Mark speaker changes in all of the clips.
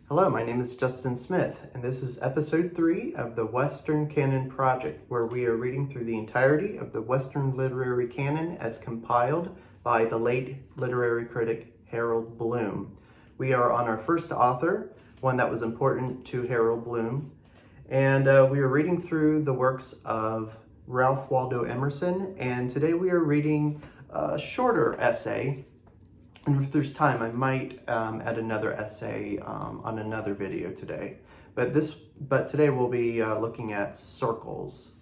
Speaker 1: Hello, my name is Justin Smith, and this is episode 3 of the Western Canon Project, where we are reading through the entirety of the Western literary canon as compiled by the late literary critic Harold Bloom. We are on our first author, one that was important to Harold Bloom, and we are reading through the works of Ralph Waldo Emerson, and today we are reading a shorter essay. And if there's time, I might add another essay on another video today. But today we'll be looking at circles.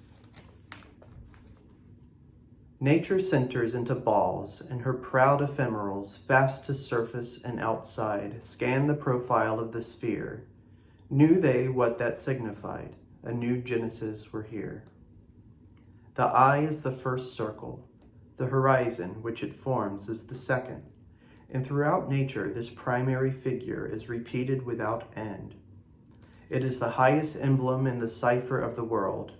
Speaker 1: Nature centers into balls, and her proud ephemerals, fast to surface and outside, scan the profile of the sphere. Knew they what that signified? A new genesis were here. The eye is the first circle. The horizon, which it forms, is the second. And throughout nature, this primary figure is repeated without end. It is the highest emblem in the cipher of the world.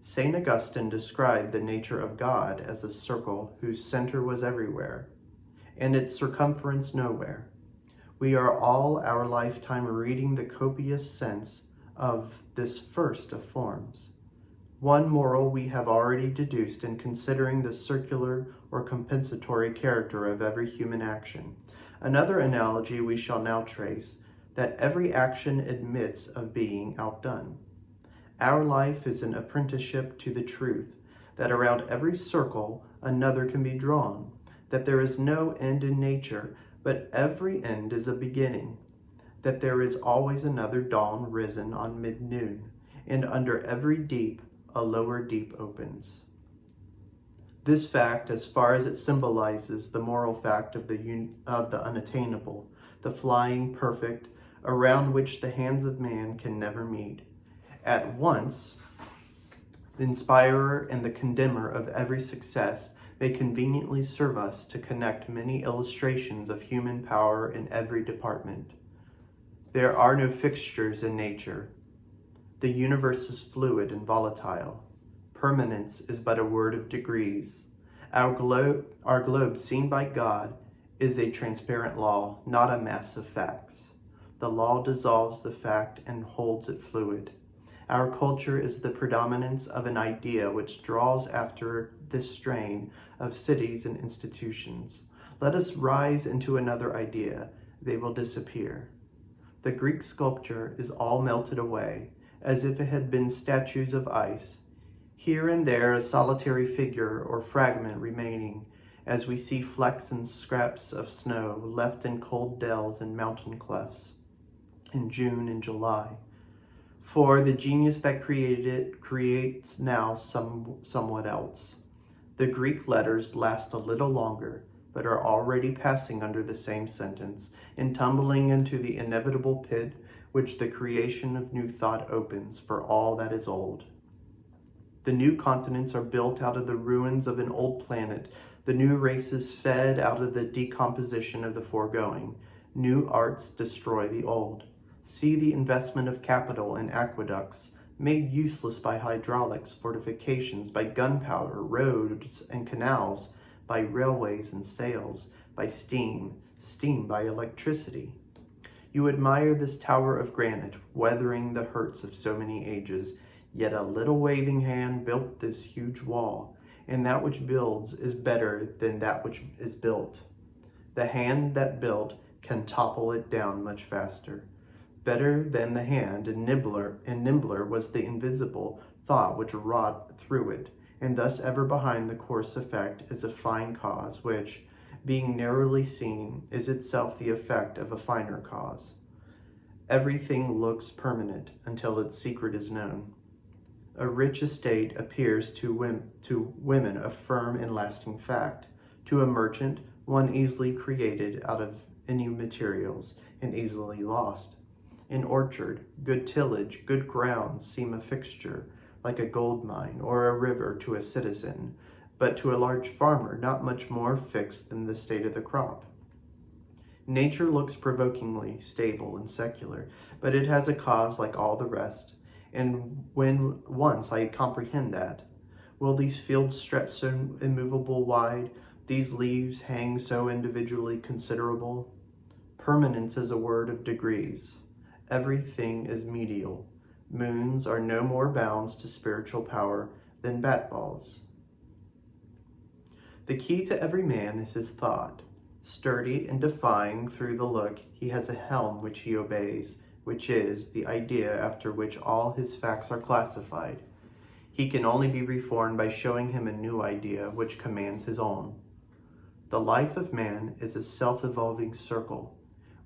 Speaker 1: St. Augustine described the nature of God as a circle whose center was everywhere, and its circumference nowhere. We are all our lifetime reading the copious sense of this first of forms. One moral we have already deduced in considering the circular or compensatory character of every human action. Another analogy we shall now trace, that every action admits of being outdone. Our life is an apprenticeship to the truth, that around every circle another can be drawn, that there is no end in nature, but every end is a beginning, that there is always another dawn risen on mid-noon, and under every deep a lower deep opens. This fact, as far as it symbolizes the moral fact of the unattainable, the flying perfect, around which the hands of man can never meet, at once the inspirer and the condemner of every success, may conveniently serve us to connect many illustrations of human power in every department. There are no fixtures in nature. The universe is fluid and volatile. Permanence is but a word of degrees. Our globe seen by God is a transparent law, not a mass of facts. The law dissolves the fact and holds it fluid. Our culture is the predominance of an idea which draws after this strain of cities and institutions. Let us rise into another idea. They will disappear. The Greek sculpture is all melted away, as if it had been statues of ice, here and there a solitary figure or fragment remaining, as we see flecks and scraps of snow left in cold dells and mountain clefts in June and July. For the genius that created it creates now somewhat else. The Greek letters last a little longer, but are already passing under the same sentence and tumbling into the inevitable pit which the creation of new thought opens for all that is old. The new continents are built out of the ruins of an old planet, the new races fed out of the decomposition of the foregoing. New arts destroy the old. See the investment of capital in aqueducts, made useless by hydraulics, fortifications, by gunpowder, roads and canals, by railways and sails, by steam by electricity. You admire this tower of granite, weathering the hurts of so many ages, yet a little waving hand built this huge wall, and that which builds is better than that which is built. The hand that built can topple it down much faster. Better than the hand, and nimbler was the invisible thought which wrought through it, and thus ever behind the coarse effect is a fine cause, which, being narrowly seen, is itself the effect of a finer cause. Everything looks permanent until its secret is known. A rich estate appears to women a firm and lasting fact. To a merchant, one easily created out of any materials and easily lost. An orchard, good tillage, good grounds seem a fixture, like a gold mine or a river to a citizen, but to a large farmer not much more fixed than the state of the crop. Nature looks provokingly stable and secular, but it has a cause like all the rest, and when once I comprehend that, will these fields stretch so immovable wide, these leaves hang so individually considerable? Permanence is a word of degrees. Everything is medial. Moons are no more bounds to spiritual power than bat balls. The key to every man is his thought. Sturdy and defying through the look, he has a helm which he obeys, which is the idea after which all his facts are classified. He can only be reformed by showing him a new idea which commands his own. The life of man is a self-evolving circle,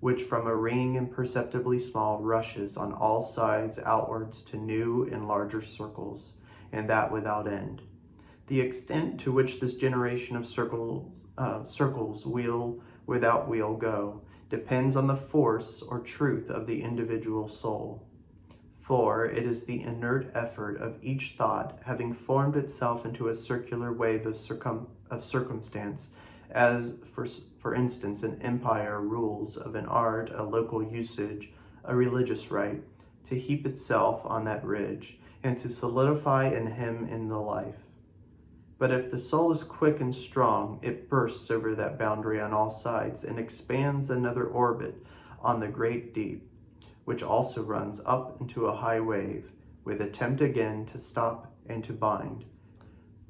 Speaker 1: which from a ring imperceptibly small rushes on all sides outwards to new and larger circles, and that without end. The extent to which this generation of circles wheel without wheel go depends on the force or truth of the individual soul. For it is the inert effort of each thought having formed itself into a circular wave of circumstance, as for instance an empire rules of an art, a local usage, a religious rite, to heap itself on that ridge, and to solidify in him in the life. But if the soul is quick and strong, it bursts over that boundary on all sides and expands another orbit on the great deep, which also runs up into a high wave, with attempt again to stop and to bind.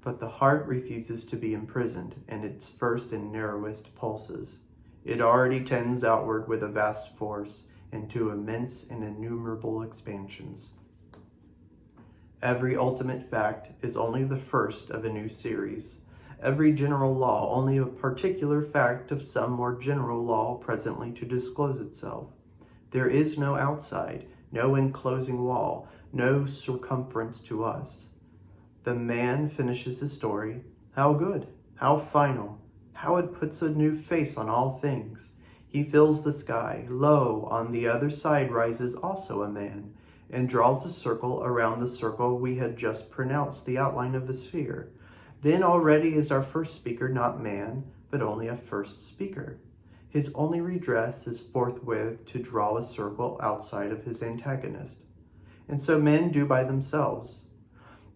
Speaker 1: But the heart refuses to be imprisoned in its first and narrowest pulses. It already tends outward with a vast force into immense and innumerable expansions. Every ultimate fact is only the first of a new series. Every general law only a particular fact of some more general law presently to disclose itself. There is no outside, no enclosing wall, no circumference to us. The man finishes his story. How good, how final, how it puts a new face on all things. He fills the sky. Lo, on the other side rises also a man, and draws a circle around the circle we had just pronounced the outline of the sphere. Then already is our first speaker not man, but only a first speaker. His only redress is forthwith to draw a circle outside of his antagonist. And so men do by themselves.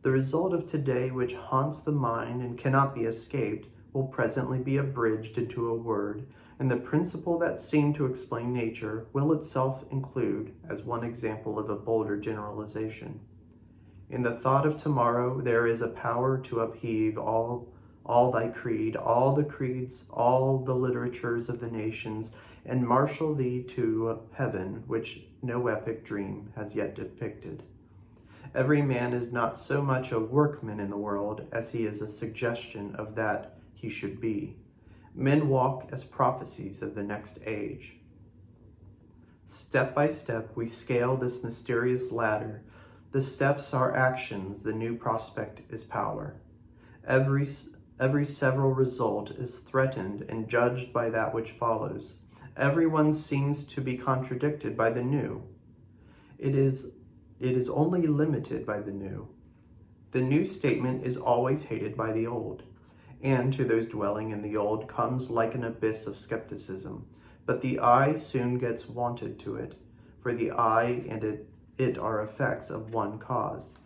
Speaker 1: The result of today, which haunts the mind and cannot be escaped, will presently be abridged into a word, and the principle that seemed to explain nature will itself include as one example of a bolder generalization. In the thought of tomorrow, there is a power to upheave all thy creed, all the creeds, all the literatures of the nations, and marshal thee to heaven, which no epic dream has yet depicted. Every man is not so much a workman in the world as he is a suggestion of that he should be. Men walk as prophecies of the next age. Step by step, we scale this mysterious ladder. The steps are actions, the new prospect is power. Every several result is threatened and judged by that which follows. Everyone seems to be contradicted by the new. It is only limited by the new. The new statement is always hated by the old, and to those dwelling in the old comes like an abyss of skepticism. But the eye soon gets wonted to it, for the eye and it are effects of one cause.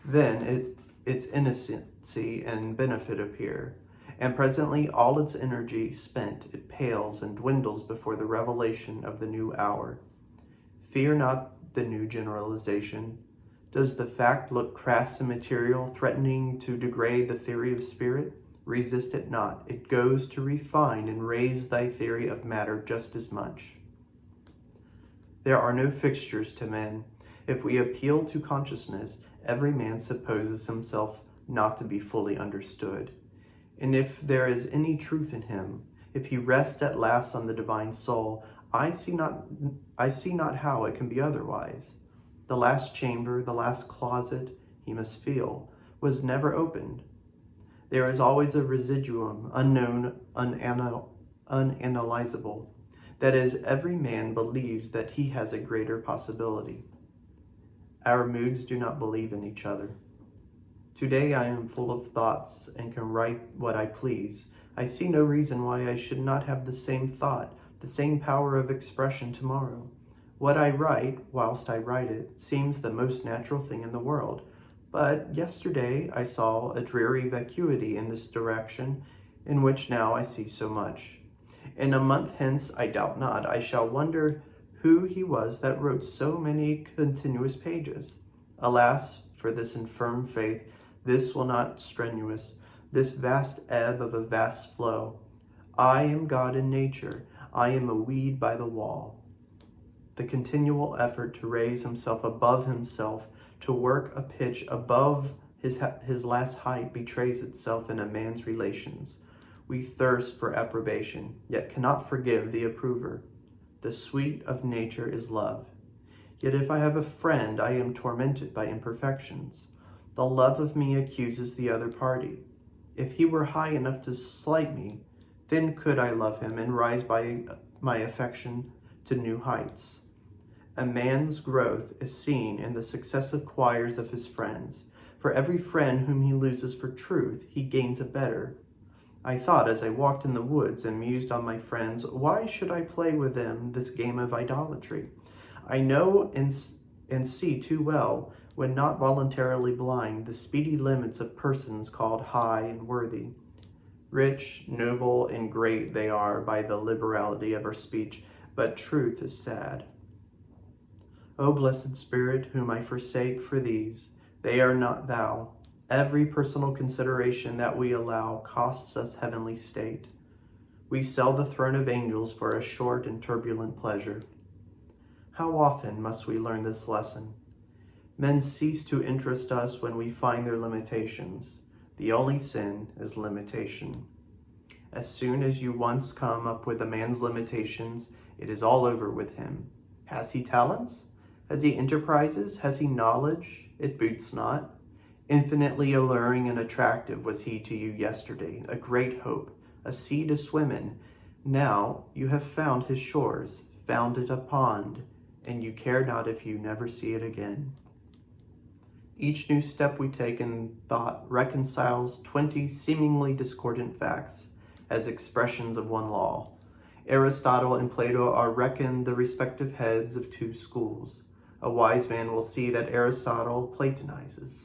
Speaker 1: Then its innocency and benefit appear, and presently all its energy spent, it pales and dwindles before the revelation of the new hour. Fear not the new generalization. Does the fact look crass and material, threatening to degrade the theory of spirit? Resist it not. It goes to refine and raise thy theory of matter just as much. There are no fixtures to men. If we appeal to consciousness, every man supposes himself not to be fully understood. And if there is any truth in him, if he rests at last on the divine soul, I see not how it can be otherwise. The last chamber, the last closet, he must feel, was never opened. There is always a residuum, unknown, unanalyzable. That is, every man believes that he has a greater possibility. Our moods do not believe in each other. Today I am full of thoughts and can write what I please. I see no reason why I should not have the same thought, the same power of expression tomorrow. What I write, whilst I write it, seems the most natural thing in the world. But yesterday I saw a dreary vacuity in this direction, in which now I see so much. In a month hence, I doubt not, I shall wonder who he was that wrote so many continuous pages. Alas, for this infirm faith, this will not strenuous, this vast ebb of a vast flow. I am God in nature, I am a weed by the wall. The continual effort to raise himself above himself, to work a pitch above his last height, betrays itself in a man's relations. We thirst for approbation, yet cannot forgive the approver. The sweet of nature is love. Yet if I have a friend, I am tormented by imperfections. The love of me accuses the other party. If he were high enough to slight me, then could I love him and rise by my affection to new heights. A man's growth is seen in the successive choirs of his friends. For every friend whom he loses for truth, he gains a better. I thought as I walked in the woods and mused on my friends, why should I play with them this game of idolatry? I know and see too well, when not voluntarily blind, the speedy limits of persons called high and worthy. Rich, noble, and great they are by the liberality of our speech, but truth is sad. O blessed Spirit, whom I forsake for these, they are not thou. Every personal consideration that we allow costs us heavenly state. We sell the throne of angels for a short and turbulent pleasure. How often must we learn this lesson? Men cease to interest us when we find their limitations. The only sin is limitation. As soon as you once come up with a man's limitations, it is all over with him. Has he talents? Has he enterprises? Has he knowledge? It boots not. Infinitely alluring and attractive was he to you yesterday, a great hope, a sea to swim in. Now you have found his shores, found it a pond, and you care not if you never see it again. Each new step we take in thought reconciles 20 seemingly discordant facts as expressions of one law. Aristotle and Plato are reckoned the respective heads of two schools. A wise man will see that Aristotle platonizes.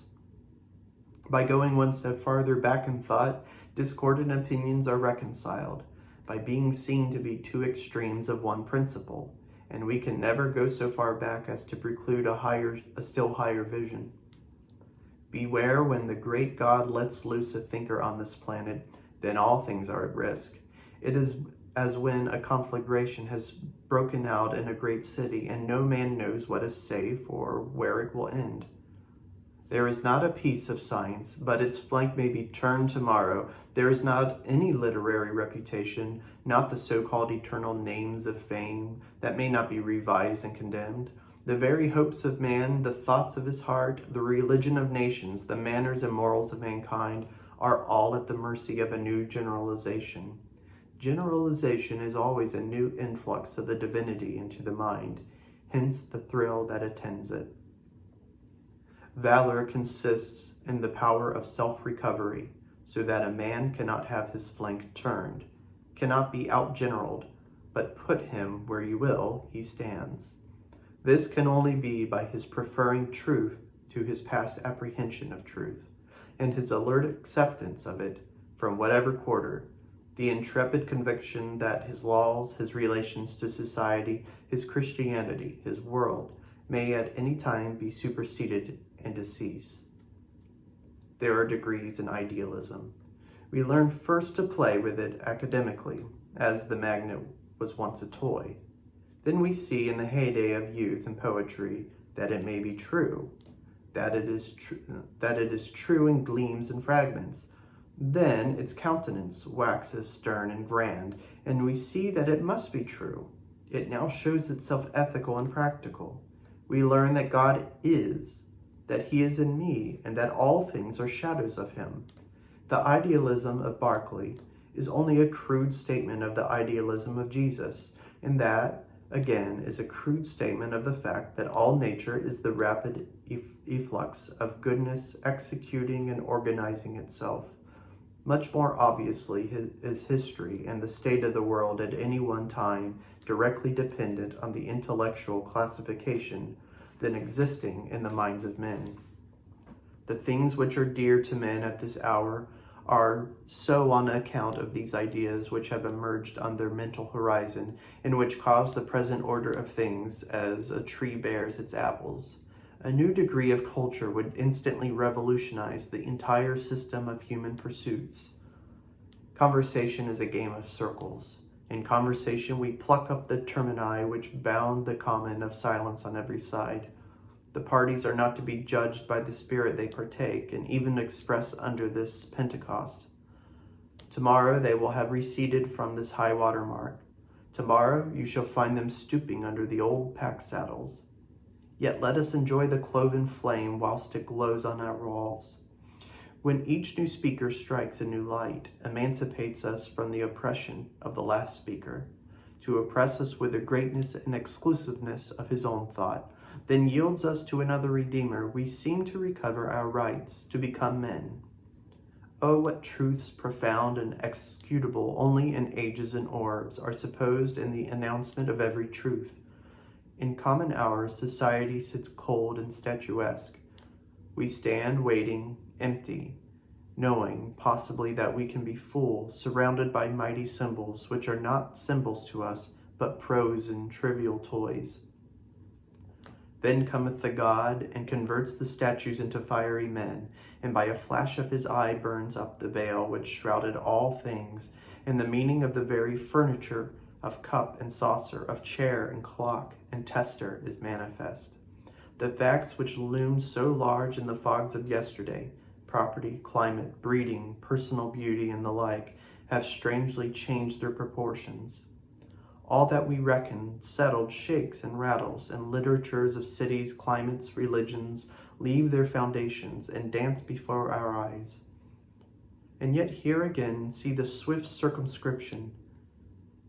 Speaker 1: By going one step farther back in thought, discordant opinions are reconciled by being seen to be two extremes of one principle, and we can never go so far back as to preclude a still higher vision. Beware when the great God lets loose a thinker on this planet, then all things are at risk. It is as when a conflagration has broken out in a great city and no man knows what is safe or where it will end. There is not a piece of science, but its flank may be turned tomorrow. There is not any literary reputation, not the so-called eternal names of fame, that may not be revised and condemned. The very hopes of man, the thoughts of his heart, the religion of nations, the manners and morals of mankind are all at the mercy of a new generalization. Generalization is always a new influx of the divinity into the mind, hence the thrill that attends it. Valor consists in the power of self-recovery, so that a man cannot have his flank turned, cannot be outgeneraled, but put him where you will, he stands. This can only be by his preferring truth to his past apprehension of truth, and his alert acceptance of it from whatever quarter, the intrepid conviction that his laws, his relations to society, his Christianity, his world, may at any time be superseded and decease. There are degrees in idealism. We learn first to play with it academically, as the magnet was once a toy. Then we see in the heyday of youth and poetry that it may be true, that it is true in gleams and fragments. Then its countenance waxes stern and grand, and we see that it must be true. It now shows itself ethical and practical. We learn that God is, that he is in me, and that all things are shadows of him. The idealism of Berkeley is only a crude statement of the idealism of Jesus, and that, again, is a crude statement of the fact that all nature is the rapid efflux of goodness executing and organizing itself. Much more obviously is history and the state of the world at any one time directly dependent on the intellectual classification than existing in the minds of men. The things which are dear to men at this hour are so on account of these ideas which have emerged on their mental horizon, and which cause the present order of things as a tree bears its apples. A new degree of culture would instantly revolutionize the entire system of human pursuits. Conversation is a game of circles. In conversation, we pluck up the termini which bound the common of silence on every side. The parties are not to be judged by the spirit they partake, and even express under this Pentecost. Tomorrow they will have receded from this high water mark. Tomorrow you shall find them stooping under the old pack saddles. Yet let us enjoy the cloven flame whilst it glows on our walls. When each new speaker strikes a new light, emancipates us from the oppression of the last speaker, to oppress us with the greatness and exclusiveness of his own thought, then yields us to another Redeemer, we seem to recover our rights, to become men. Oh, what truths profound and executable only in ages and orbs are supposed in the announcement of every truth. In common hours, society sits cold and statuesque. We stand waiting, empty, knowing possibly that we can be full, surrounded by mighty symbols, which are not symbols to us, but prose and trivial toys. Then cometh the God, and converts the statues into fiery men, and by a flash of his eye burns up the veil which shrouded all things, and the meaning of the very furniture of cup and saucer, of chair and clock and tester is manifest. The facts which loomed so large in the fogs of yesterday, property, climate, breeding, personal beauty, and the like, have strangely changed their proportions. All that we reckon settled shakes and rattles, and literatures of cities, climates, religions leave their foundations and dance before our eyes. And yet here again see the swift circumscription.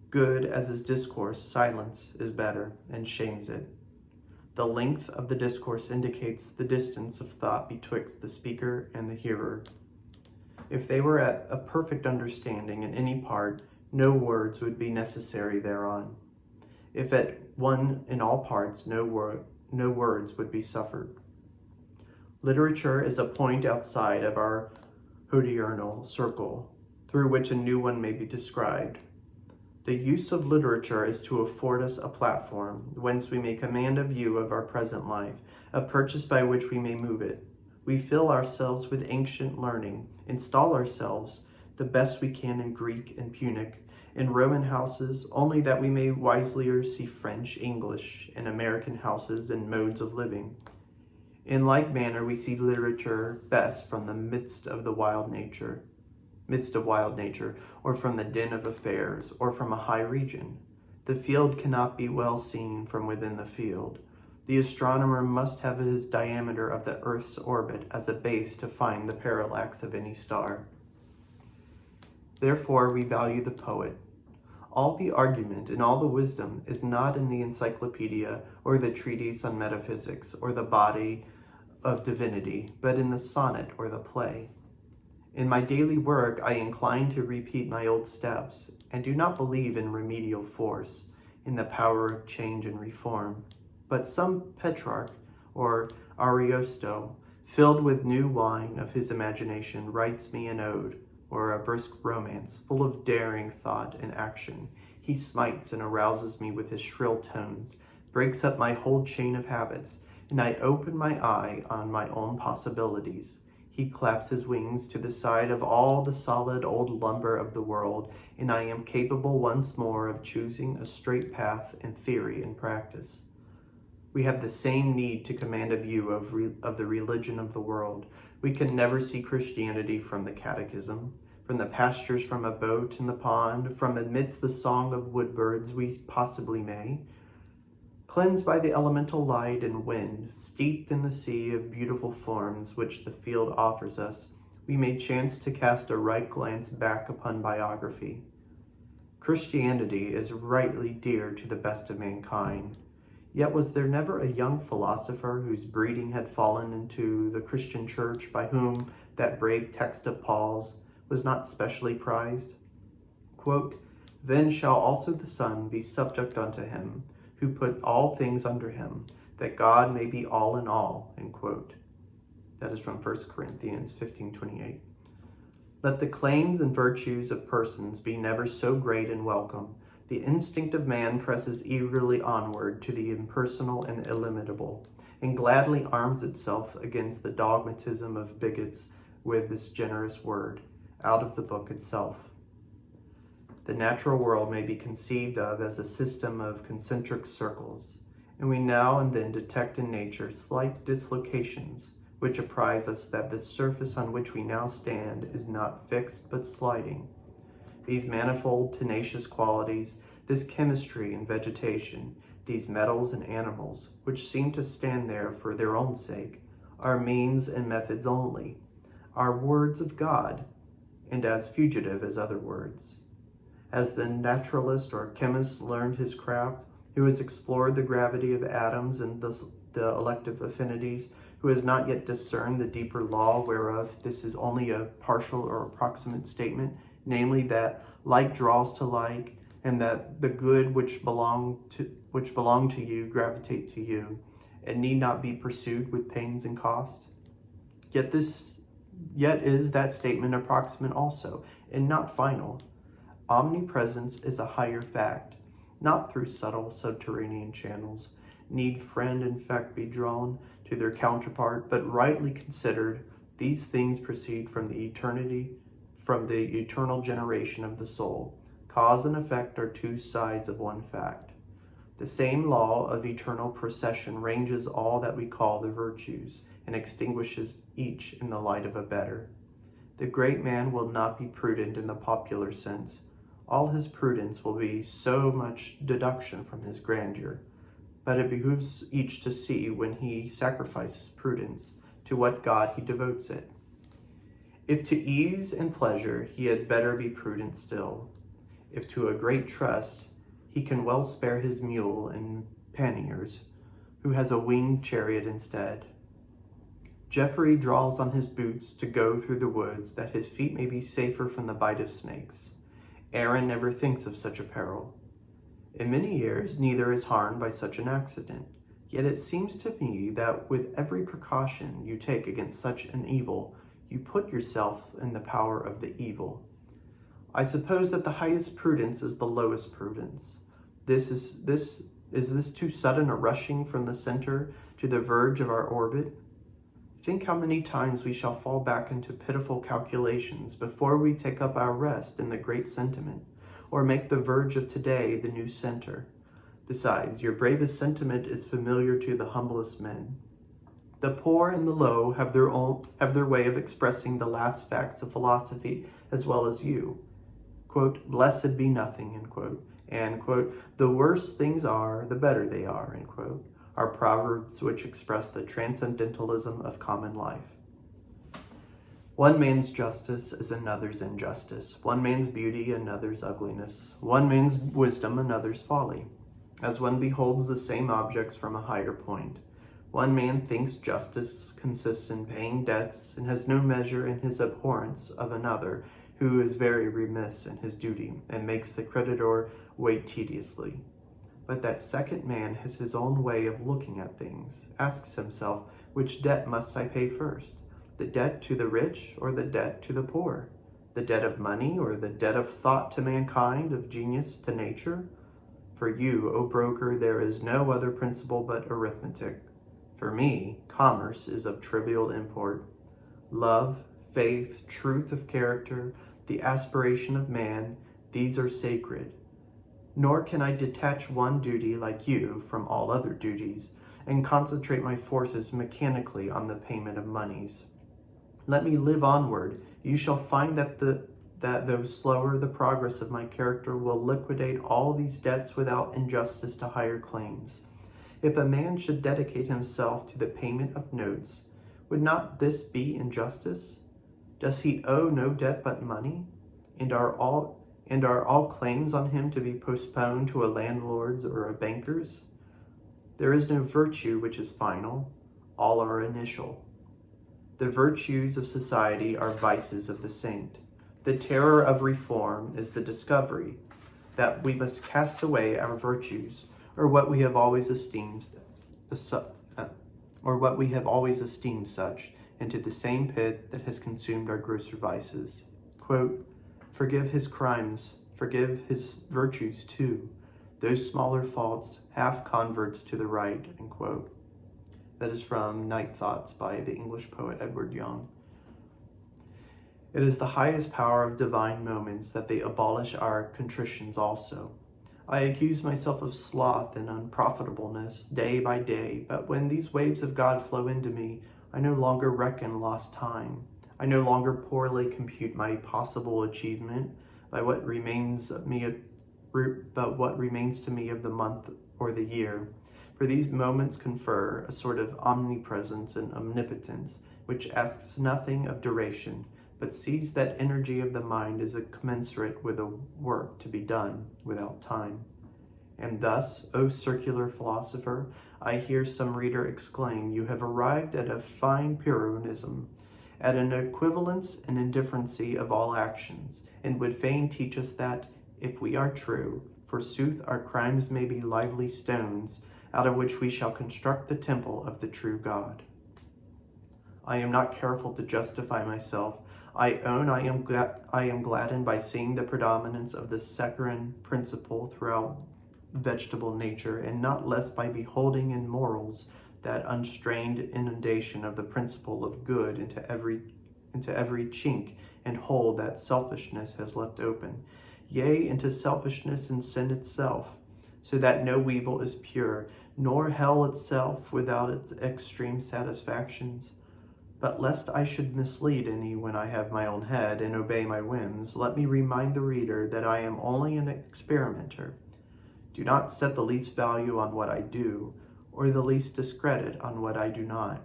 Speaker 1: Good as is discourse, silence is better, and shames it. The length of the discourse indicates the distance of thought betwixt the speaker and the hearer. If they were at a perfect understanding in any part, no words would be necessary thereon. If at one in all parts, no words would be suffered. Literature is a point outside of our hodiernal circle, through which a new one may be described. The use of literature is to afford us a platform, whence we may command a view of our present life, a purchase by which we may move it. We fill ourselves with ancient learning, install ourselves the best we can in Greek and Punic, in Roman houses, only that we may wiselier see French, English, and American houses and modes of living. In like manner, we see literature best from the midst of wild nature, or from the din of affairs, or from a high region. The field cannot be well seen from within the field. The astronomer must have his diameter of the earth's orbit as a base to find the parallax of any star. Therefore, we value the poet. All the argument and all the wisdom is not in the encyclopedia or the treatise on metaphysics or the body of divinity, but in the sonnet or the play. In my daily work, I incline to repeat my old steps and do not believe in remedial force, in the power of change and reform. But some Petrarch or Ariosto, filled with new wine of his imagination, writes me an ode, or a brisk romance, full of daring thought and action. He smites and arouses me with his shrill tones, breaks up my whole chain of habits, and I open my eye on my own possibilities. He claps his wings to the side of all the solid old lumber of the world, and I am capable once more of choosing a straight path in theory and practice. We have the same need to command a view of the religion of the world. We can never see Christianity from the catechism, from the pastures from a boat in the pond, from amidst the song of woodbirds we possibly may. Cleansed by the elemental light and wind, steeped in the sea of beautiful forms which the field offers us, we may chance to cast a right glance back upon biography. Christianity is rightly dear to the best of mankind. Yet was there never a young philosopher whose breeding had fallen into the Christian church, by whom that brave text of Paul's was not specially prized? Quote, "Then shall also the Son be subject unto him, who put all things under him, that God may be all in all." End quote. That is from 1 Corinthians 15:28. Let the claims and virtues of persons be never so great and welcome. The instinct of man presses eagerly onward to the impersonal and illimitable, and gladly arms itself against the dogmatism of bigots with this generous word, out of the book itself. The natural world may be conceived of as a system of concentric circles, and we now and then detect in nature slight dislocations, which apprise us that the surface on which we now stand is not fixed but sliding. These manifold tenacious qualities, this chemistry and vegetation, these metals and animals, which seem to stand there for their own sake, are means and methods only, are words of God, and as fugitive as other words. As the naturalist or chemist learned his craft, who has explored the gravity of atoms and the elective affinities, who has not yet discerned the deeper law whereof this is only a partial or approximate statement, namely that like draws to like, and that the good which belong to you gravitate to you, and need not be pursued with pains and cost. Yet is that statement approximate also, and not final. Omnipresence is a higher fact, not through subtle subterranean channels, need friend and fact be drawn to their counterpart, but rightly considered, these things proceed from the eternal generation of the soul. Cause and effect are two sides of one fact. The same law of eternal procession ranges all that we call the virtues, and extinguishes each in the light of a better. The great man will not be prudent in the popular sense. All his prudence will be so much deduction from his grandeur. But it behooves each to see, when he sacrifices prudence, to what God he devotes it. If to ease and pleasure, he had better be prudent still. If to a great trust, he can well spare his mule and panniers, who has a winged chariot instead. Geoffrey draws on his boots to go through the woods, that his feet may be safer from the bite of snakes. Aaron never thinks of such a peril. In many years, neither is harmed by such an accident. Yet it seems to me that with every precaution you take against such an evil, you put yourself in the power of the evil. I suppose that the highest prudence is the lowest prudence. Is this too sudden a rushing from the center to the verge of our orbit? Think how many times we shall fall back into pitiful calculations before we take up our rest in the great sentiment, or make the verge of today the new center. Besides, your bravest sentiment is familiar to the humblest men. The poor and the low have their way of expressing the last facts of philosophy as well as you. Quote, blessed be nothing, end quote, and, quote, the worse things are, the better they are, end quote, are proverbs which express the transcendentalism of common life. One man's justice is another's injustice. One man's beauty, another's ugliness. One man's wisdom, another's folly. As one beholds the same objects from a higher point. One man thinks justice consists in paying debts, and has no measure in his abhorrence of another, who is very remiss in his duty, and makes the creditor wait tediously. But that second man has his own way of looking at things, asks himself, which debt must I pay first? The debt to the rich or the debt to the poor? The debt of money or the debt of thought to mankind, of genius to nature? For you, O broker, there is no other principle but arithmetic. For me, commerce is of trivial import. Love, faith, truth of character, the aspiration of man, these are sacred. Nor can I detach one duty like you from all other duties, and concentrate my forces mechanically on the payment of moneys. Let me live onward. You shall find that though slower, the progress of my character will liquidate all these debts without injustice to higher claims. If a man should dedicate himself to the payment of notes, would not this be injustice? Does he owe no debt but money? And are all claims on him to be postponed to a landlord's or a banker's? There is no virtue which is final. All are initial. The virtues of society are vices of the saint. The terror of reform is the discovery that we must cast away our virtues, or what we have always esteemed such, into the same pit that has consumed our grosser vices. Quote, forgive his crimes, forgive his virtues too, those smaller faults, half converts to the right, end quote. That is from Night Thoughts by the English poet Edward Young. It is the highest power of divine moments that they abolish our contritions also. I accuse myself of sloth and unprofitableness day by day, but when these waves of God flow into me, I no longer reckon lost time. I no longer poorly compute my possible achievement by what remains to me of the month or the year. For these moments confer a sort of omnipresence and omnipotence, which asks nothing of duration, but sees that energy of the mind as a commensurate with a work to be done without time. And thus, O circular philosopher, I hear some reader exclaim, you have arrived at a fine Pyrrhonism, at an equivalence and indifferency of all actions, and would fain teach us that, if we are true, forsooth our crimes may be lively stones, out of which we shall construct the temple of the true God. I am not careful to justify myself. I own I am gladdened by seeing the predominance of the saccharine principle throughout vegetable nature, and not less by beholding in morals that unstrained inundation of the principle of good into every chink and hole that selfishness has left open, yea, into selfishness and sin itself, so that no evil is pure, nor hell itself without its extreme satisfactions. But lest I should mislead any when I have my own head and obey my whims, let me remind the reader that I am only an experimenter. Do not set the least value on what I do, or the least discredit on what I do not,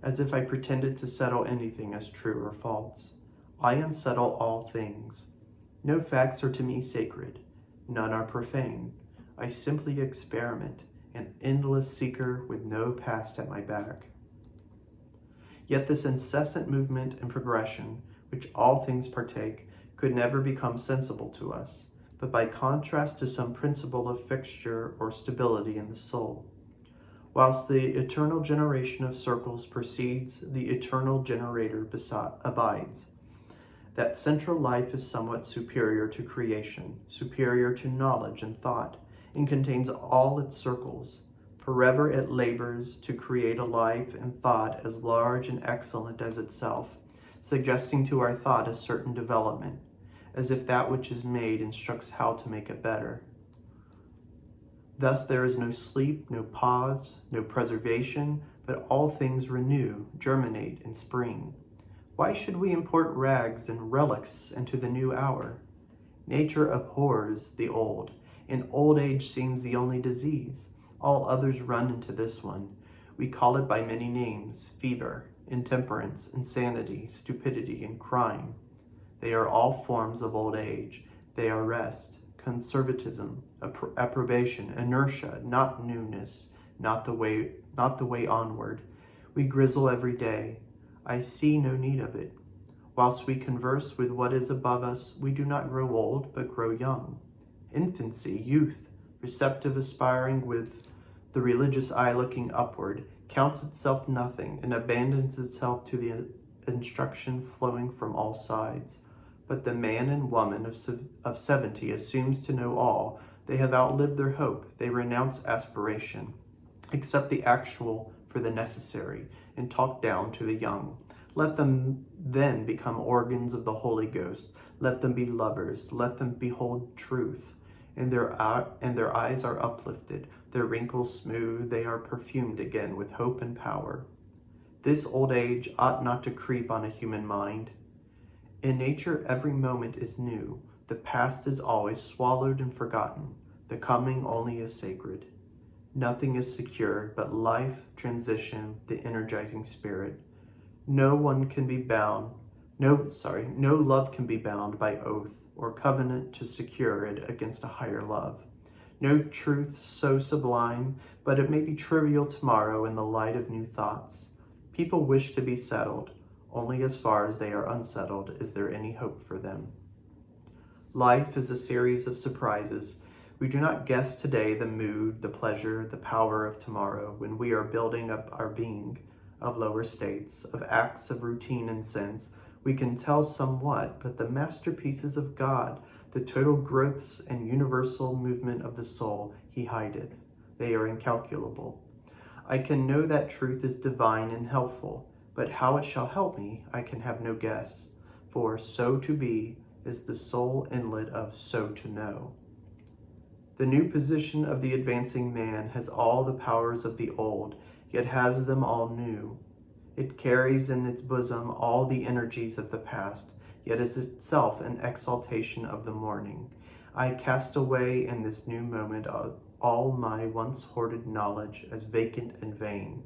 Speaker 1: as if I pretended to settle anything as true or false. I unsettle all things. No facts are to me sacred, none are profane. I simply experiment, an endless seeker with no past at my back. Yet this incessant movement and progression, which all things partake, could never become sensible to us, but by contrast to some principle of fixture or stability in the soul. Whilst the eternal generation of circles proceeds, the eternal generator abides. That central life is somewhat superior to creation, superior to knowledge and thought, and contains all its circles. Forever it labors to create a life and thought as large and excellent as itself, suggesting to our thought a certain development, as if that which is made instructs how to make it better. Thus there is no sleep, no pause, no preservation, but all things renew, germinate, and spring. Why should we import rags and relics into the new hour? Nature abhors the old, and old age seems the only disease. All others run into this one. We call it by many names: fever, intemperance, insanity, stupidity, and crime. They are all forms of old age. They are rest, conservatism, approbation, inertia, not newness, not the way onward. We grizzle every day. I see no need of it. Whilst we converse with what is above us, we do not grow old, but grow young. Infancy, youth, receptive, aspiring, with the religious eye looking upward, counts itself nothing and abandons itself to the instruction flowing from all sides. But the man and woman of 70 assumes to know all. They have outlived their hope. They renounce aspiration, accept the actual for the necessary, and talk down to the young. Let them then become organs of the Holy Ghost. Let them be lovers. Let them behold truth. And their eyes are uplifted, their wrinkles smooth, they are perfumed again with hope and power. This old age ought not to creep on a human mind. In nature, every moment is new. The past is always swallowed and forgotten. The coming only is sacred. Nothing is secure but life, transition, the energizing spirit. No love can be bound by oath or covenant to secure it against a higher love. No truth so sublime, but it may be trivial tomorrow in the light of new thoughts. People wish to be settled. Only as far as they are unsettled is there any hope for them. Life is a series of surprises. We do not guess today the mood, the pleasure, the power of tomorrow when we are building up our being of lower states, of acts of routine and sense. We can tell somewhat, but the masterpieces of God, the total growths and universal movement of the soul, he hideth. They are incalculable. I can know that truth is divine and helpful, but how it shall help me, I can have no guess. For so to be is the sole inlet of so to know. The new position of the advancing man has all the powers of the old, yet has them all new. It carries in its bosom all the energies of the past, yet is itself an exaltation of the morning. I cast away in this new moment all my once hoarded knowledge as vacant and vain.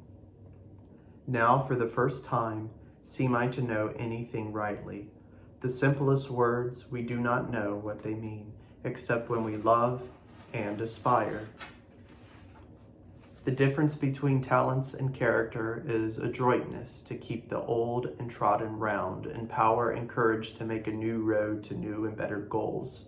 Speaker 1: Now, for the first time, seem I to know anything rightly. The simplest words, we do not know what they mean, except when we love and aspire. The difference between talents and character is adroitness to keep the old and trodden round, and power and courage to make a new road to new and better goals.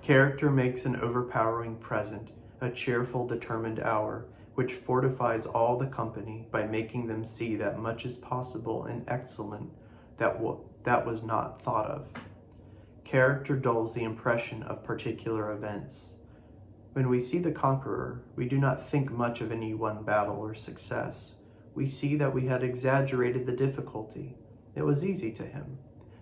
Speaker 1: Character makes an overpowering present, a cheerful, determined hour, which fortifies all the company by making them see that much is possible and excellent that was not thought of. Character dulls the impression of particular events. When we see the conqueror, we do not think much of any one battle or success. We see that we had exaggerated the difficulty. It was easy to him.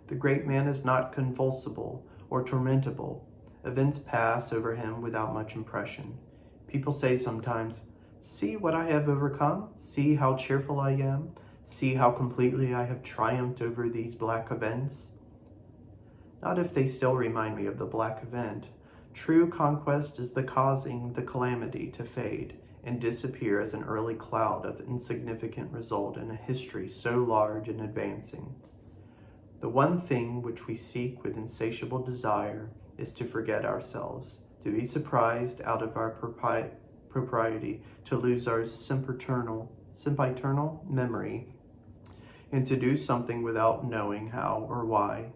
Speaker 1: The great man is not convulsible or tormentable. Events pass over him without much impression. People say sometimes, "See what I have overcome. See how cheerful I am. See how completely I have triumphed over these black events." Not if they still remind me of the black event. True conquest is the causing the calamity to fade and disappear as an early cloud of insignificant result in a history so large and advancing. The one thing which we seek with insatiable desire is to forget ourselves, to be surprised out of our propriety, to lose our sempiternal memory, and to do something without knowing how or why.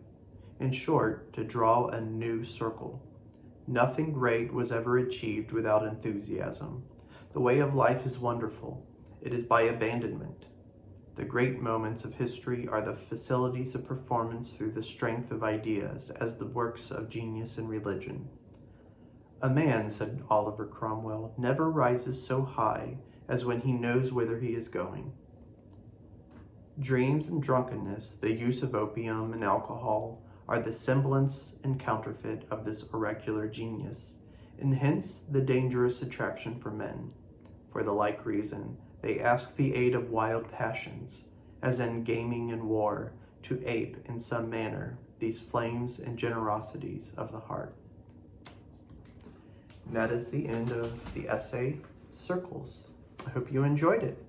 Speaker 1: In short, to draw a new circle. Nothing great was ever achieved without enthusiasm. The way of life is wonderful. It is by abandonment. The great moments of history are the facilities of performance through the strength of ideas, as the works of genius and religion. A man, said Oliver Cromwell, never rises so high as when he knows whither he is going. Dreams and drunkenness, the use of opium and alcohol, are the semblance and counterfeit of this oracular genius, and hence the dangerous attraction for men. For the like reason, they ask the aid of wild passions, as in gaming and war, to ape in some manner these flames and generosities of the heart. And that is the end of the essay, Circles. I hope you enjoyed it.